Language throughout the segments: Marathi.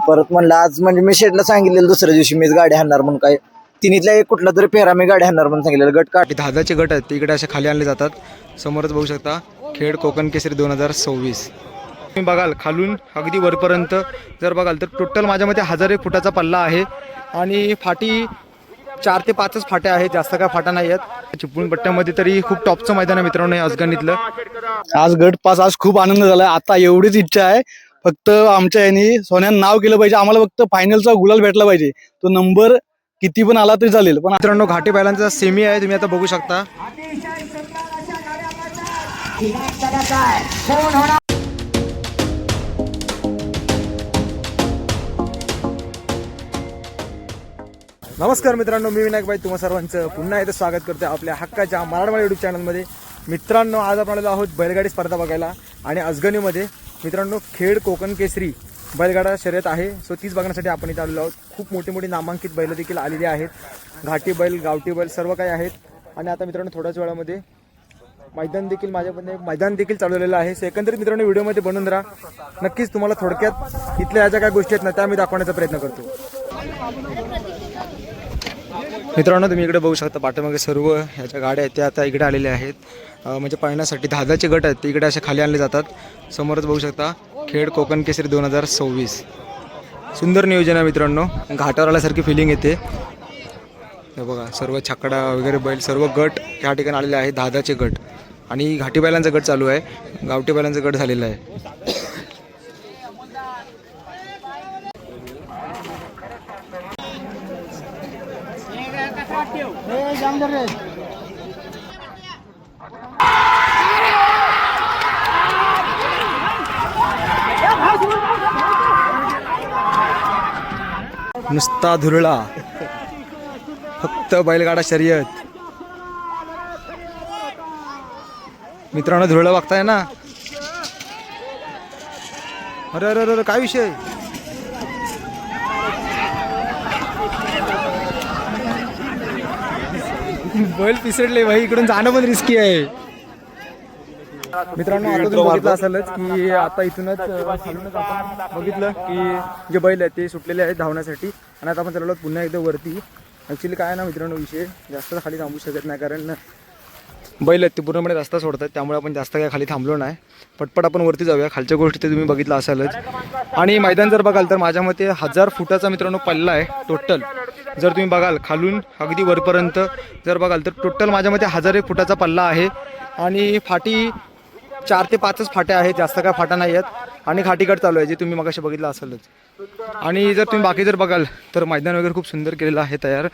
परत म्हणलं आज म्हणजे मी शेटला सांगितलेलं दुसऱ्या दिवशी मीच गाडी हाणणार म्हणून, काय तिन्हीतला एक कुठला तरी पेहरा मी गाडी हाणणार म्हणून सांगितलेलं. गट काढ दहाचे गट आहेत ते इकडे असे खाली आणले जातात. समोरच बघू शकता खेड कोकण केसरी 2026. तुम्ही बघाल खालून अगदी वरपर्यंत जर बघाल तर टोटल माझ्या मते 1001 फुटाचा पल्ला आहे आणि फाटी 4 ते 5च फाट्या आहेत, जास्त काय फाटा नाही आहेत. चिपळूण पट्ट्यामध्ये तरी खूप टॉपचं मैदान आहे मित्रांनो हे अफगाणीतलं. आज गट पास, आज खूप आनंद झाला. आता एवढीच इच्छा आहे फक्त आमच्या यांनी सोन्यानं नाव केलं पाहिजे, आम्हाला फक्त फायनलचा गुलाल भेटला पाहिजे. तो नंबर किती पण आला तरी चालेल. पण मित्रांनो घाटी बैलांचा सेमी आहे, तुम्ही आता बघू शकता. नमस्कार मित्रांनो, मी विनायक भाई तुम्हा सर्वांचं पुन्हा एकदा स्वागत करतो आपल्या हक्काच्या मराठवाडा यूट्यूब चॅनलमध्ये. मित्रांनो आज आपण आलेलो आहोत बैलगाडी स्पर्धा बघायला आणि अजगणीमध्ये मित्रांनो खेड कोकण केसरी बैलगाडा शर्यत आहे. सो तीच बघण्यासाठी आपण इथे आलेलो आहोत. खूप मोठी मोठी नामांकित बैल देखील आलेली आहेत, घाटी बैल गावठी बैल सर्व काही आहेत. आणि आता मित्रांनो थोड्याच वेळामध्ये मैदान देखील चालवलेलं आहे. सो एकंदरीत मित्रांनो व्हिडिओमध्ये बनवून राहा. नक्कीच तुम्हाला थोडक्यात इथल्या ह्या ज्या काही गोष्टी आहेत ना त्या मी दाखवण्याचा प्रयत्न करतो. मित्रांनो तुम्ही इकडे बघू शकता पाठीमागे सर्व ह्याच्या गाड्या आहेत त्या आता इकडे आलेल्या आहेत. म्हणजे पाहण्यासाठी 10चे गट आहेत ते इकडे असे खाली आणले जातात. समोरच बघू शकता खेड कोकण केसरी 2026. सुंदर नियोजन आहे मित्रांनो, घाटावर आल्यासारखी फिलिंग येते. हे बघा सर्व छकडा वगैरे बैल सर्व गट ह्या ठिकाणी आलेले आहेत. 10चे गट आणि घाटी बैलांचा गट चालू आहे, गावठी बैलांचा गट झालेला आहे. नुसता धुरळा, फक्त बैलगाडा शर्यत. मित्रांनो धुरळा बघताय ना. अरे अरे अरे काय विषय. बैल पिसडले भाई, इकडून जाणं पण रिस्की आहे. मित्रांनो आता तुम्ही बघितलं असेलच की आता इथूनच खालूनच आपण बघितलं की जे बैल आहेत ते सुटलेले आहेत धावण्यासाठी. आणि आता आपण चाललो पुन्हा एकदा वरती. ॲक्च्युली काय ना मित्रांनो विषय जास्त खाली थांबू शकत नाही, कारण बैल आहेत ते पूर्णपणे रस्ता सोडतात, त्यामुळे आपण जास्त काय खाली थांबलो नाही. पटपट आपण वरती जाऊया. खालच्या गोष्टी ते तुम्ही बघितलं असालच. आणि मैदान जर बघाल तर माझ्या मते 1000 फुटाचा मित्रांनो पल्ला आहे टोटल. जर तुम्ही बघाल खालून अगदी वरपर्यंत जर बघाल तर टोटल माझ्या मते 1001 फुटाचा पल्ला आहे आणि फाटी 4 ते 5च फाट्या आहेत, जास्त काय फाटा नाही आहेत. आणि घाटीगट चालू आहे जे तुम्ही मगाशी बघितलं असेलच. आणि जर तुम्ही बाकी जर बघाल तर मैदान वगैरे खूप सुंदर केलेलं आहे तयार.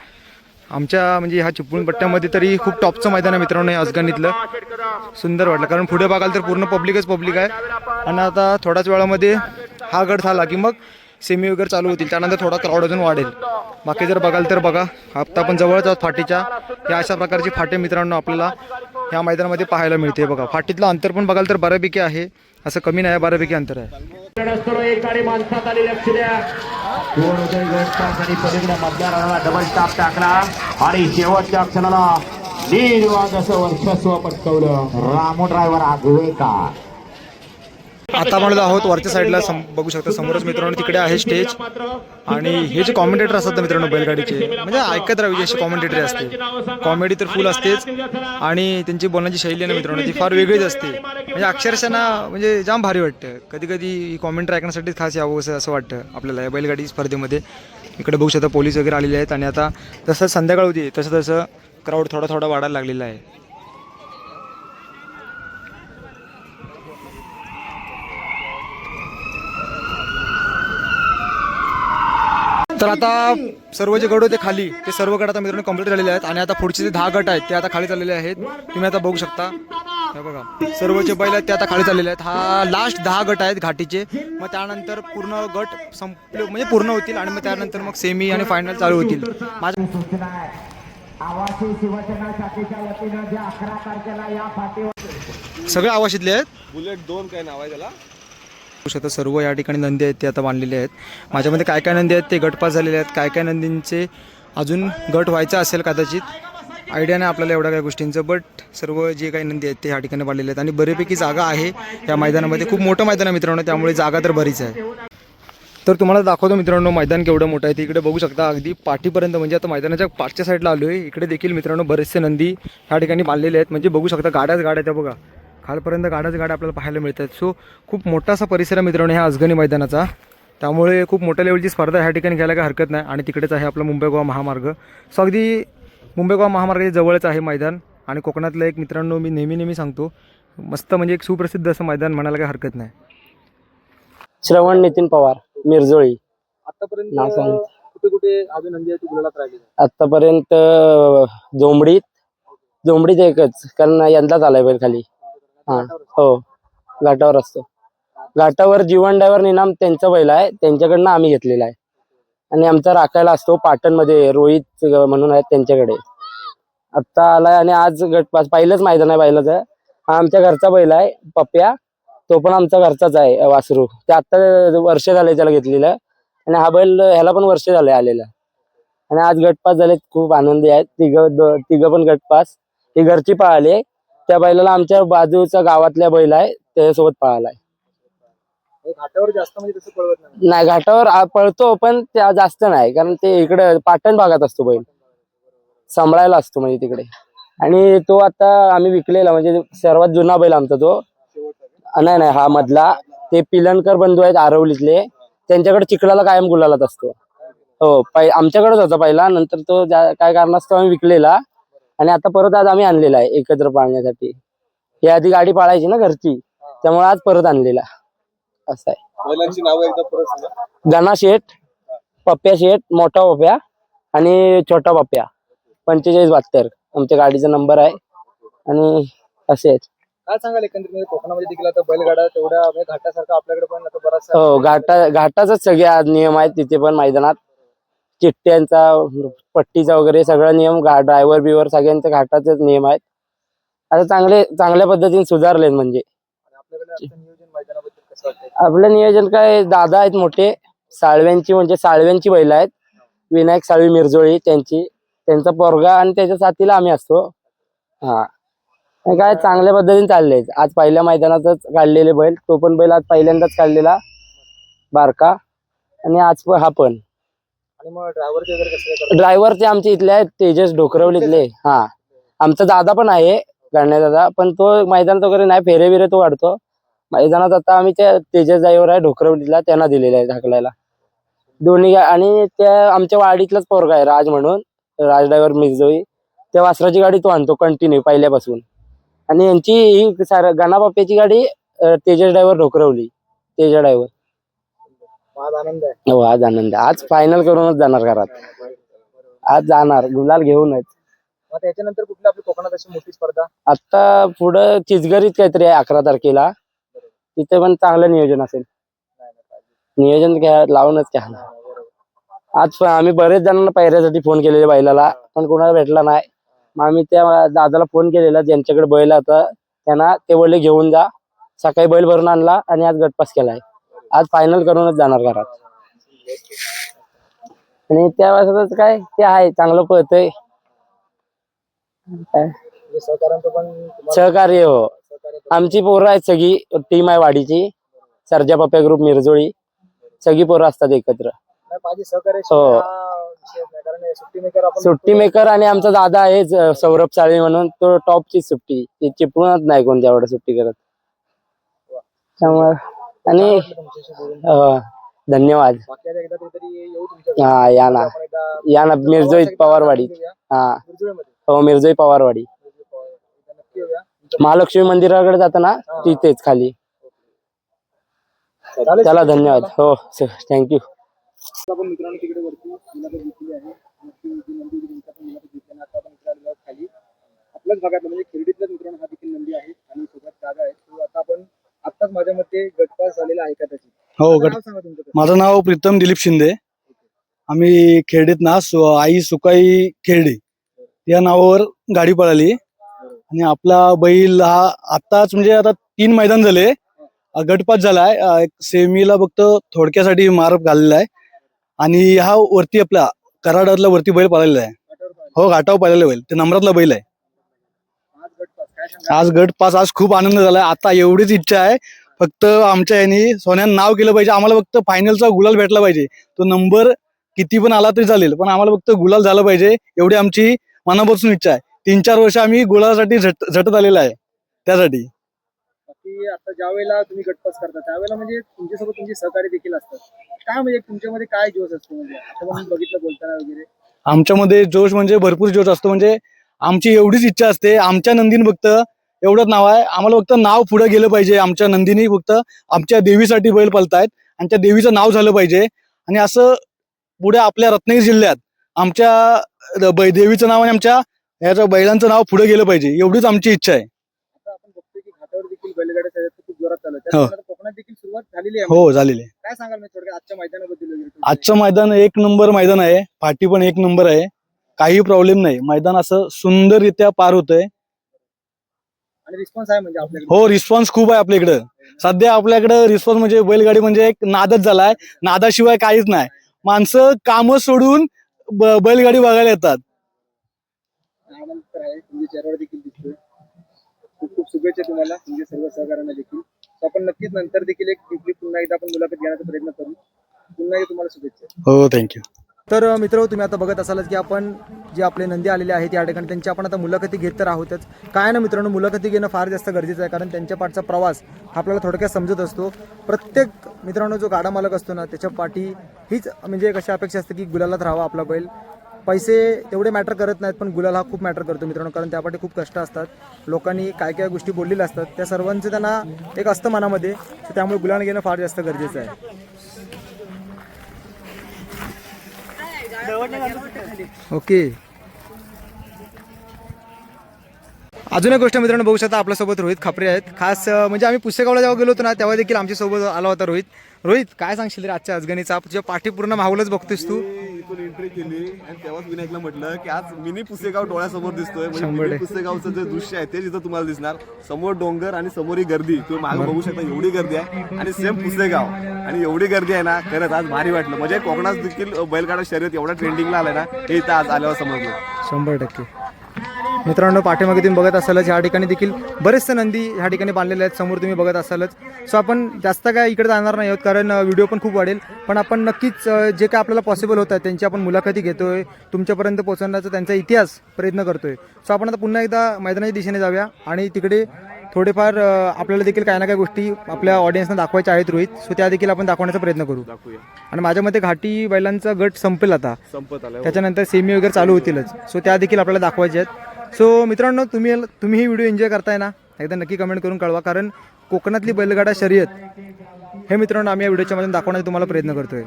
आमच्या म्हणजे ह्या चिपळूण पट्ट्यामध्ये तरी खूप टॉपचं मैदान आहे मित्रांनो हे अफगाणीतलं. सुंदर वाटलं, कारण पुढे बघाल तर पूर्ण पब्लिकच पब्लिक आहे. आणि आता थोड्याच वेळामध्ये हा गट झाला की मग सेमी वगैरे चालू होतील, त्यानंतर थोडा क्राऊड अजून वाढेल. बाकी जर बघाल तर बघा आता आपण जवळच आहोत फाटीच्या. या अशा प्रकारची फाटे मित्रांनो आपल्याला ह्या मैदानामध्ये पाहायला मिळते. बघा फाटीतलं अंतर पण बघाल तर बऱ्यापैकी आहे, असं कमी नाही, बऱ्यापैकी अंतर आहे. डबल स्टाफ टाकला आणि शेवटच्या क्षणाला निर्वाद असं वर्चस्व पटकवलं रामू ड्रायव्हर आगवेकर. आता म्हणत आहोत वरच्या साईडला बघू शकता समोरच मित्रांनो तिकडे आहे स्टेज. आणि हे जे कॉमेंटेटर असतात मित्रांनो बैलगाडीचे, म्हणजे ऐकत राहावी अशी कॉमेंटेटरी असते. कॉमेडी तर फुल असतेच आणि त्यांची बोलण्याची शैली ना मित्रांनो ती फार वेगळीच असते. म्हणजे अक्षरशः ना म्हणजे जाम भारी वाटतं. कधी कधी ही कॉमेंटरी ऐकण्यासाठीच खास यावं असं वाटतं आपल्याला या बैलगाडी स्पर्धेमध्ये. इकडे बघू शकता पोलीस वगैरे आलेले आहेत. आणि आता जसं संध्याकाळ होती तसं तसं क्राऊड थोडा थोडा वाढायला लागलेला आहे. तर आता सर्व जे गट होते खाली ते सर्व गट आता मित्रांनो कंप्लीट झालेले आहेत. आणि आता पुढचे जे 10 गट आहेत ते आता खाली चाललेले आहेत. तुम्ही आता बघू शकता हे बघा सर्व जे बैल आहेत ते आता खाली चाललेले आहेत. हा लास्ट 10 गट आहेत घाटीचे. मग त्यानंतर पूर्ण गट संपले म्हणजे पूर्ण होतील आणि मग त्यानंतर मग सेमी आणि फायनल चालू होतील. सगळे आवाशीतले आहेत. बुलेट 2 काय नाव आहे त्याला. आता सर्व या ठिकाणी नंदी आहेत ते आता बांधलेले आहेत. माझ्यामध्ये काय काय नंदी आहेत ते गटपास झालेले आहेत. काय काय नंदींचे अजून गट व्हायचा असेल कदाचित, आयडिया नाही आपल्याला एवढ्या काही गोष्टींचं. बट सर्व जे काही नंदी आहेत ते ह्या ठिकाणी बांधलेले आहेत आणि बऱ्यापैकी जागा आहे या मैदानामध्ये. खूप मोठं मैदान आहे मित्रांनो, त्यामुळे जागा तर बरीच आहे. तर तुम्हाला दाखवतो मित्रांनो मैदान केवढं मोठं आहे. ते इकडे बघू शकता अगदी पाठीपर्यंत, म्हणजे आता मैदानाच्या पाठच्या साईडला आलो आहे. इकडे देखील मित्रांनो बरेचसे नंदी ह्या ठिकाणी बांधलेले आहेत. म्हणजे बघू शकता गाड्याच गाड्या त्या बघा, खालपर्यंत गाड्याच गाड्या आपल्याला पाहायला मिळतात. सो खूप मोठा असा परिसर आहे मित्रांनो ह्या आजगणी मैदानाचा. त्यामुळे खूप मोठ्या लेवलची स्पर्धा ह्या ठिकाणी घ्यायला काही हरकत नाही. आणि तिकडेच आहे आपला मुंबई गोवा महामार्ग. सो अगदी मुंबई गोवा महामार्गाच्या जवळच आहे मैदान. आणि कोकणातलं एक मित्रांनो मी नेहमी सांगतो, मस्त म्हणजे एक सुप्रसिद्ध असं मैदान म्हणायला काही हरकत नाही. श्रवण नितीन पवार, मिरजोळी. आतापर्यंत नाव सांग. कुठे कुठे अजून नंदी आहे गुलालात राहिले? आतापर्यंत जोंबडीत एकच, कारण यंदाच आलाय बैल खाली. हा हो, घाटावर असतो. घाटावर जीवन ड्रायव्हर निनाम त्यांचा बैल आहे, त्यांच्याकडनं आम्ही घेतलेला आहे. आणि आमचा राखायला असतो पाटणमध्ये रोहित म्हणून आहेत, त्यांच्याकडे आत्ता आलाय. आणि आज गटपास पहिलंच मैदान आहे बैलाचं. हा आमच्या घरचा बैल आहे पप्प्या, तो पण आमचा घरचाच आहे वासरू. ते आत्ता वर्ष झाले त्याला घेतलेलं. आणि हा बैल ह्याला पण वर्ष झाले आलेला. आणि आज गटपास झाले, खूप आनंदी आहेत. तिघं पण गटपास. ही घरची पळाली. त्या बैलाला आमच्या बाजूच्या गावातल्या बैल आहे त्याच्यासोबत पळालाय. घाटावर जास्त म्हणजे तसं पळवत नाही. नाही, घाटावर पळतो पण त्या जास्त नाही, कारण ते इकडे पाटण भागात असतो बैल, सांभाळायला असतो म्हणजे तिकडे. आणि तो आता आम्ही विकलेला, म्हणजे सर्वात जुना बैल आमचा तो. नाही, हा मधला. ते पिलनकर बंधू आहेत आरवलीतले, त्यांच्याकडे चिखलाला कायम गुलालात असतो. हो, आमच्याकडेच होता पहिला, नंतर तो काय कारणास्तव आम्ही विकलेला. आणि आता परत आज आम्ही आणलेला आहे एकत्र पाळण्यासाठी. ही आधी गाडी पाळायची ना घरची, त्यामुळे आज परत आणलेला असं आहे. गणा शेठ, पप्प्या शेठ, मोठा पप्प्या आणि छोटा पप्प्या. 4572 आमच्या गाडीचा नंबर आहे. आणि असे आहेत. काय सांगाल एकंदरीत कोकणामध्ये देखील आता बैलगाडा तेवढ्या म्हणजे घाटासारखा आपल्याकडे पण आता बराचसा हो, घाटाचाच सगळे आज नियम आहेत तिथे पण मैदानात. चिठ्ठ्यांचा, पट्टीचा वगैरे सगळा नियम, ड्रायव्हर बिवर सगळ्यांचा घाटाचेच नियम आहेत. आता चांगल्या पद्धतीने सुधारले. म्हणजे आपल्याकडे आता नियोजन मैदानाबद्दल कसं वाटतंय? आपलं नियोजन काय, दादा आहेत मोठे साळव्यांची बैल आहेत. विनायक साळवी मिरजोळी त्यांचा पोरगा आणि त्याच्या साथीला आम्ही असतो. हा, काय चांगल्या पद्धतीने चालले. आज पहिल्या मैदानातच काढलेले बैल, तो पण बैल आज पहिल्यांदाच काढलेला बारका. आणि आज हा पण. आणि मग ड्रायव्हरचे वगैरे कसं काय? ड्रायव्हर ते आमचे इथले आहेत, तेजस ढोकरवलीतले. हा, आमचा दादा पण आहे गण्या दादा, पण तो मैदानात वगैरे नाही, फेरे बिरे तो काढतो मैदानात. आता आम्ही त्या तेजस ड्रायव्हर आहे ढोकरवलीतला, त्यांना दिलेला आहे ढाकलायला दोन्ही. आणि त्या आमच्या वाडीतलाच पोरगा आहे राज म्हणून, राज ड्रायव्हर मिरजोळी. त्या वासराची गाडी तो आणतो कंटिन्यू पहिल्यापासून. आणि यांची ही गणा बाप्प्याची गाडी तेजस ड्रायव्हर ढोकरवली, तेजा ड्रायव्हर. आज आनंद आहे. हो, आज आनंद. आज फायनल करूनच जाणार घरात. आज जाणार गुलाल घेऊनच. मग त्याच्यानंतर कुठली आपली कोकणात अशी मोठी स्पर्धा? आता पुढं चिचगरीत काहीतरी आहे 11 तारखेला, तिथे पण चांगलं नियोजन असेल. नियोजन लावूनच घ्या. आज आम्ही बरेच जणांना पायऱ्यासाठी फोन केलेले बैलाला, पण कोणाला भेटला नाही. मग आम्ही त्या दादाला फोन केलेला ज्यांच्याकडे बैल होता त्यांना, ते बोलले घेऊन जा. सकाळी बैल भरून आणला आणि आज गटपास केलाय. आज फायनल करूनच जाणार घरात. आणि त्या वेळेस काय ते आहे, चांगलं पळतंय. सहकार्यांचं पण सहकार्य हो, आमची पोरं आहेत, सगळी टीम आहे वाडीची. सर्जा पप्प्या ग्रुप मिरजोळी, सगळी पोरं असतात एकत्र. माझी सहकार्य हो. कारण सुट्टी मेकर आपण सुट्टी मेकर. आणि आमचा दादा आहे सौरभ साळवी म्हणून, तो टॉपची सुट्टी, ती चिपळूणच नाही कोणत्या एवढं सुट्टी करत. त्यामुळे आणि धन्यवाद. बाकी आता एकदा तरी येऊ तुमच्या हा, या ना मिरजोळी पवारवाडी. हा हो, मिरजोळी पवारवाडी. नक्की येऊया. महालक्ष्मी मंदिराकडे जाताना तिथेच खाली. चला धन्यवाद. हो सर, थँक्यू. आपण मित्रांनो तिकडे वरती मुलाखत घेतली आहे. खाली आपल्याच भागात म्हणजे खेरडीतल्याच मित्रांनो हा देखील नंदी आहे आणि सोबत जागा आहे. तो आता आपण आत्ताच माझ्या मते गटपास झालेला आहे का त्याची? हो, नाव सांगा तुमचं. माझं नाव प्रीतम दिलीप शिंदे. आम्ही खेरडीत ना आई सुकाई खेरडी या नावावर गाडी पळाली. आणि आपला बैल हा आत्ताच म्हणजे आता 3 मैदान झाले, गटपास झालाय. एक सेमीला फक्त थोडक्यासाठी मार घाललेला आहे. आणि हा वरती आपला कराडातला वरती बैल पळालेला आहे. हो, घाटावर पळालेला बैल, ते नंबरातला बैल आहे. आज गटपास काय सांगा? आज गटपास, आज खूप आनंद झालाय. आता एवढीच इच्छा आहे फक्त आमच्या यांनी सोन्यानं नाव केलं पाहिजे. आम्हाला फक्त फायनलचा गुलाल भेटला पाहिजे. तो नंबर किती पण आला तरी चालेल, पण आम्हाला फक्त गुलाल झालं पाहिजे एवढी आमची मनापासून इच्छा आहे. 3-4 वर्ष आम्ही गुलालासाठी झटत आलेला आहे त्यासाठी. की आता ज्या वेळेला तुम्ही गटपास करता त्यावेळेला म्हणजे तुमच्यासोबत तुमचे सहकारी देखील असतात. काय म्हणजे तुमच्यामध्ये काय जोश असतो, म्हणजे आता पण बघितलं बोलताना वगैरे? आमच्यामध्ये जोश म्हणजे भरपूर जोश असतो. म्हणजे आमची एवढीच इच्छा असते, आमच्या नंदीने फक्त एवढंच नाव आहे, आम्हाला फक्त नाव पुढे गेलं पाहिजे. आमच्या नंदीने फक्त आमच्या देवीसाठी बैल पळतायत आणि त्या देवीचं नाव झालं पाहिजे. आणि असं पुढे आपल्या रत्नागिरी जिल्ह्यात आमच्या देवीचं नाव आणि आमच्या ह्याच्या बैलांचं नाव पुढे गेलं पाहिजे, एवढीच आमची इच्छा आहे. आता आपण बघतोय की घाटावर देखील बैलगाड्या शर्यत खूप जोरात चालू आहे. हो. त्यानंतर कोकणात देखील सुरुवात झालेली आहे. हो, झालेले आहे. काय सांगाल मी थोडक्यात आजच्या मैदानाबद्दल वगैरे? आजचं मैदान 1 नंबर मैदान आहे. फाटी पण 1 नंबर आहे. काही प्रॉब्लेम नाही. मैदान असं सुंदररित्या पार होतंय. आणि रिस्पॉन्स आहे म्हणजे आपल्याकडे? हो, रिस्पॉन्स खूप आहे आपल्याकडं. सध्या आपल्याकडं रिस्पॉन्स म्हणजे बैलगाडी म्हणजे एक नादच झालाय. नादाशिवाय काहीच नाही. माणसं कामं सोडून बैलगाडी बघायला येतात. आनंद तर आहे, तुमच्या चेहऱ्यावर देखील दिसतोय. खूप खूप शुभेच्छा तुम्हाला, तुमच्या सर्व सहकाऱ्यांना देखील. तर आपण नक्कीच नंतर देखील एक डिपली पुन्हा एकदा आपण मुलाखत घेण्याचा प्रयत्न करू. पुन्हा एकदा तुम्हाला शुभेच्छा. हो, थँक्यू. तर मित्र, तुम्ही आता बघत असालच की आपण जे आपले नंदी आलेले आहेत या ठिकाणी त्यांची आपण आता मुलाखती घेत तर आहोतच. काय ना मित्रांनो, मुलाखती घेणं फार जास्त गरजेचं आहे, कारण त्यांच्या पाठचा प्रवास आपल्याला थोडक्यात समजत असतो. प्रत्येक मित्रांनो जो गाडा मालक असतो ना, त्याच्या पाठी हीच म्हणजे कशी अपेक्षा असते की गुलालात राहावा आपला बैल. पैसे तेवढे मॅटर करत नाहीत, पण गुलाल हा खूप मॅटर करतो मित्रांनो, कारण त्यापाठी खूप कष्ट असतात. लोकांनी काय काय गोष्टी बोललेल्या असतात, त्या सर्वांचं त्यांना एक असतं मनामध्ये. त्यामुळे गुलाल घेणं फार जास्त गरजेचं आहे. ओके, अजून एक गोष्ट मित्रांनो बघू शकता, आपल्यासोबत रोहित खापरे आहेत. खास म्हणजे आम्ही पुसेगावला जेव्हा गेलो होतो ना, तेव्हा देखील आमच्या सोबत आला होता रोहित. रोहित, काय सांगशील रे आजच्या अजगणीचा? तुझ्या पाठी पूर्ण माहोलच बघतोस तू. इथून एंट्री केली आणि तेव्हाच विनायकला म्हटलं की आज मिनी पुसेगाव डोळ्यासमोर दिसतोय. म्हणजे मिनी पुसेगावचं जे दृश्य आहे ते तिथं तुम्हाला दिसणार. समोर डोंगर आणि समोर ही गर्दी, तुम्ही मागे बघू शकता एवढी गर्दी आहे. आणि सेम पुसेगाव आणि एवढी गर्दी आहे ना, खरंच आज भारी वाटलं. म्हणजे कोकणात देखील बैलगाडा शर्यत एवढा ट्रेंडिंगला आलाय ना, हे इथं आज आल्यावर समजलं. 100% मित्रांनो, पाठीमागे तुम्ही बघत असालच ह्या ठिकाणी देखील बरेचसे नंदी ह्या ठिकाणी बांधलेले आहेत. समोर तुम्ही बघत असालच. सो आपण जास्त काय इकडे जाणार नाही आहोत, कारण व्हिडिओ पण खूप वाढेल. पण आपण नक्कीच जे काय आपल्याला पॉसिबल होतं त्यांची आपण मुलाखती घेतोय, तुमच्यापर्यंत पोहोचवण्याचा त्यांचा इतिहास प्रयत्न करतोय. सो आपण आता पुन्हा एकदा मैदानाच्या दिशेने जाऊया आणि तिकडे थोडेफार आपल्याला देखील काही ना काही गोष्टी आपल्या ऑडियन्सना दाखवायच्या आहेत रोहित. सो त्या देखील आपण दाखवण्याचा प्रयत्न करू. आणि माझ्या मते घाटी बैलांचा गट संपेल आता, संपत आलं. त्याच्यानंतर सेमी वगैरे चालू होतीलच. सो त्या देखील आपल्याला दाखवायच्या आहेत. सो मित्रांनो, तुम्ही ही व्हिडिओ एन्जॉय करताय ना, एकदा नक्की कमेंट करून कळवा, कारण कोकणातली बैलगाडा शर्यत हे मित्रांनो आम्ही या व्हिडिओच्या मध्ये दाखवण्याचा तुम्हाला प्रयत्न करतोय.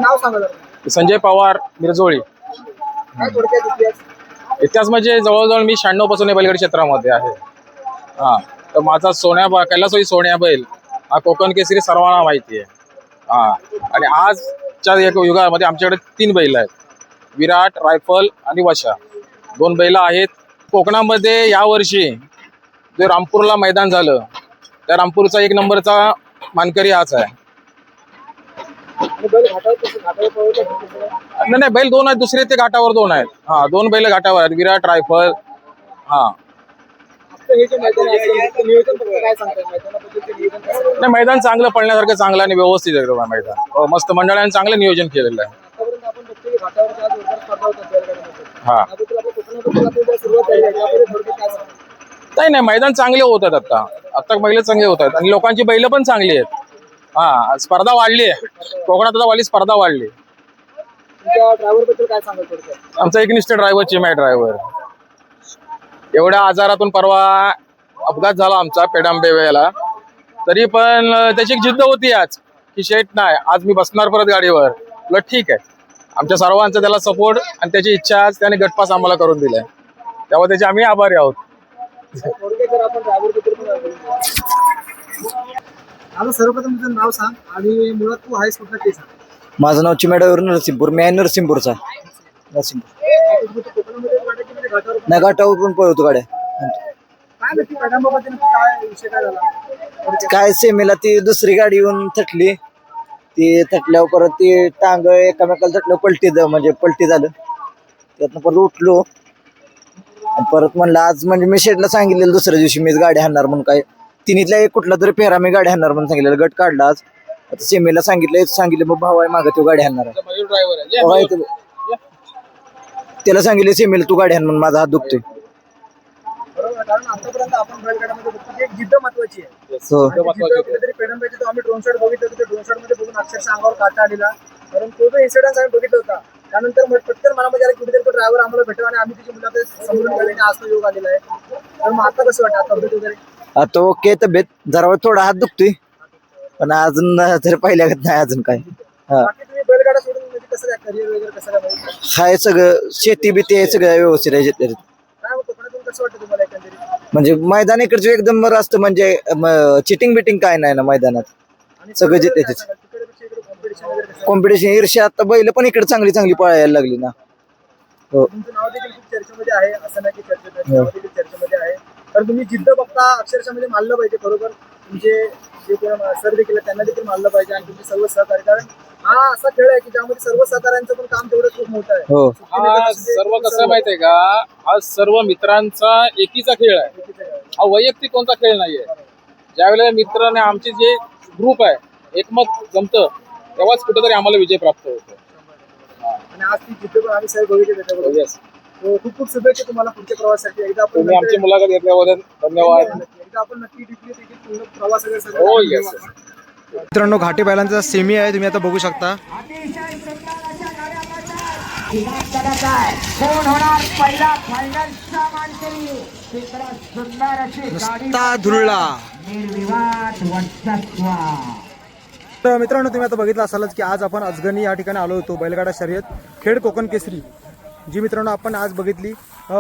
नाव सांगा. संजय पवार, मिरजोळी. इतिहास म्हणजे जवळजवळ मी 96 पासून या बैलगाडी क्षेत्रामध्ये आहे. हा, तर माझा कैलासवासी सोन्या बैल हा कोकण केसरी सर्वांना माहिती आहे. हा, आणि आजच्या एक युगामध्ये आमच्याकडे 3 बैल आहेत, विराट, रायफल आणि वशा. 2 बैल आहेत. कोकणामध्ये यावर्षी जे रामपूरला मैदान झालं, त्या रामपूरचा 1 नंबरचा मानकरी हाच आहे. नाही, बैल 2 आहेत, दुसरे ते घाटावर 2 आहेत. हा, 2 बैल घाटावर आहेत, विराट, रायफल. हा, नाही, मैदान चांगलं पळण्यासारखं चांगलं आणि व्यवस्थित आहे मैदान. हो, मस्त मंडळाने चांगलं नियोजन केलेलं आहे. हा, नाही, मैदान चांगले होत आहेत. आता बैल चांगले होत आहेत आणि लोकांची बैल पण चांगली आहेत. हा, स्पर्धा वाढली आहे कोकणात, आता वाली स्पर्धा वाढली. आमचा एकनिष्ठ ड्रायव्हर, चिमॅ ड्रायव्हर. एवढ्या आजारातून परवा अपघात झाला आमचा पेडांबे वेळेला, तरी पण त्याची एक जिद्द होती आज की शेट नाही, आज मी बसणार परत गाडीवर. ठीक आहे, आमच्या सर्वांचा त्याला सपोर्ट आणि त्याची इच्छा आज त्याने गटपास आम्हाला करून दिलाय, तेव्हा त्याचे आम्ही आभारी आहोत. सर्वप्रथम तुझं नाव सांग आणि मुळात तू आहेस कुठला केस? माझं नाव चिमेडावर नरसिंहपूर. मी आहे नरसिंहपूरचा. नरसिंहपूर नाही, घाटावर पण पळवतो गाड्या. काय सेमीला ती दुसरी गाडी येऊन थटली, ती थटल्यावर परत ती टांग एकामेकाला थटलं, पलटी झालं. त्यातनं परत उठलो आणि परत म्हणलं आज म्हणजे मी शेटला सांगितलेलं दुसऱ्या दिवशी मीच गाडी हाणणार म्हणून, काय तिन्हीतला एक कुठला तरी पेहरा मी गाडी हाणणार म्हणून सांगितलं. गट काढला आज. आता सेमीला सांगितलं मग भाऊ आहे मागं तो गाडी हाणणार आहे. मयूर ड्रायव्हर आहे भाऊ आहे तो. त्याला सांगितलं सेमीला तू गाडी हाण म्हणून माझा हात दुखतोय. बरोबर, कारण आतापर्यंत आपण बैलगाड्यामध्ये बघतो की एक जिद्द महत्वाची आहे. हो कुठेतरी पेडंबाईचे तो आम्ही ड्रोन शॉट बघितलं होतं. ड्रोन शॉट मध्ये बघून अक्षरशः अंगावर काटा आलेला. कारण तो जो इन्सिडेंट आम्ही बघितला होता त्यानंतर पटकन मनामध्ये आलं कुठेतरी तो ड्रायव्हर आम्हाला भेटला आणि आम्ही त्याची मुलाखत समजून गेल्याने आज तो योग आलेला आहे. तर मग आता कसं वाटतं तब्येत वगैरे? आता ओके तब्येत जरा थोडा हात दुखतोय पण अजून तर पहिल्यागत नाही अजून काय. बाकी तुम्ही बैलगाडा सोडून म्हणजे कसं काय करिअर वगैरे कसं काय बघितलं? हाय सगळं शेती बिती आहे सगळं व्यवस्थित आहे. काय मग कोकणातून कसं वाटतं तुम्हाला एकंदरीत? म्हणजे मैदान इकडचं एकदम बरं असतं. म्हणजे चिटिंग बिटिंग काय नाही ना मैदानात. आणि सगळं जे तिकडे त्याच्यात. तिकडे इकडे कॉम्पिटिशन वगैरे कसं? कॉम्पिटिशन ईर्ष्या आता बैल पण इकडे चांगली चांगली पळायला लागली ना. तुमचं नाव देखील खूप चर्चेमध्ये आहे. असं नाही की चर्चेत नाही, नाव देखील चर्चेमध्ये आहे. तर तुम्ही जिद्द बघता अक्षरशः म्हणजे मानलं पाहिजे. बरोबर, तुमचे जे कोण सर देखील आहेत, त्यांना देखील मानलं पाहिजे आणि तुमचे सर्व सहकारी. कारण हा असा खेळ आहे की ज्यामध्ये सर्व सहकाऱ्यांचं पण काम तेवढं खूप मोठं आहे. हो हा सर्व कसं माहितीये का, हा सर्व मित्रांचा एकीचा खेळ आहे. हा वैयक्तिक कोणता खेळ नाहीये. ज्यावेळेला मित्राने आमचे जे ग्रुप आहे एकमत जमतं तेव्हाच कुठेतरी आम्हाला विजय प्राप्त होतो. आणि आज ती जिद्द पण आम्ही साहेब बघितली त्याच्याबरोबर. Yes. खूप खूप शुभेच्छा तुम्हाला पुढच्या प्रवासासाठी. एकदा आपण तुम्ही आमची मुलाखत घेतल्याबद्दल धन्यवाद. एकदा आपण नक्की डिप्ली पूर्ण प्रवास वगैरे हो सगळं. येस. मित्रांनो, घाटी बैलांचा सेमी आहे. तुम्ही आता बघू शकता. नुसता धुळला. तर मित्रांनो, तुम्ही आता बघितलं असालच की आज आपण अजगणी या ठिकाणी आलो होतो. बैलगाडा शर्यत खेड कोकण केसरी जी मित्रांनो आपण आज बघितली.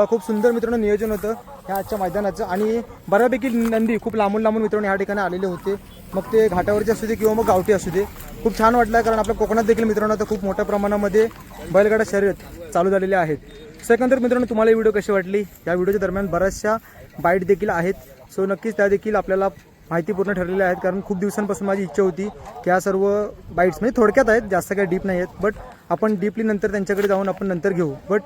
खूप सुंदर मित्रांनो नियोजन होतं ह्या आजच्या मैदानाचं. आणि बऱ्यापैकी नंदी खूप लांबून लांबून मित्रांनो ह्या ठिकाणी आलेले होते. मग ते घाटावरचे असू दे किंवा मग गावठी असू दे. खूप छान वाटलं कारण आपल्या कोकणात देखील मित्रांनो आता खूप मोठ्या प्रमाणामध्ये बैलगाडा शर्यत चालू झालेल्या आहेत. सेकंदर मित्रांनो, तुम्हाला ही व्हिडिओ कशी वाटली? या व्हिडिओच्या दरम्यान बऱ्याचशा बाईट देखील आहेत. सो नक्कीच त्या देखील आपल्याला माहितीपूर्ण ठरलेल्या आहेत. कारण खूप दिवसांपासून माझी इच्छा होती की ह्या सर्व बाईट्स म्हणजे थोडक्यात आहेत, जास्त काही डीप नाही आहेत. बट आपण डीपली नंतर त्यांच्याकडे जाऊन आपण नंतर घेऊ. बट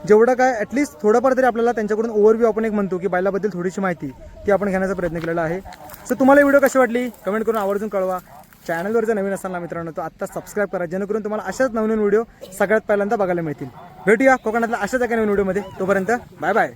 जेवढं काय ॲटलिस्ट थोडंफार तरी आपल्याला त्यांच्याकडून ओव्हरव्ह्यू आपण एक म्हणतो की बैलाबद्दल थोडीशी माहिती ती आपण घेण्याचा प्रयत्न केलेला आहे. सो तुम्हाला व्हिडिओ कशी वाटली कमेंट करून आवर्जून कळवा. चॅनलवर जर नवीन असाल ना मित्रांनो तर आत्ता सबस्क्राईब करा, जेणेकरून तुम्हाला अशाच नवीन व्हिडिओ सगळ्यात पहिल्यांदा बघायला मिळतील. भेटूया कोकणातल्या अशाच एका नवीन व्हिडिओमध्ये. तोपर्यंत बाय बाय.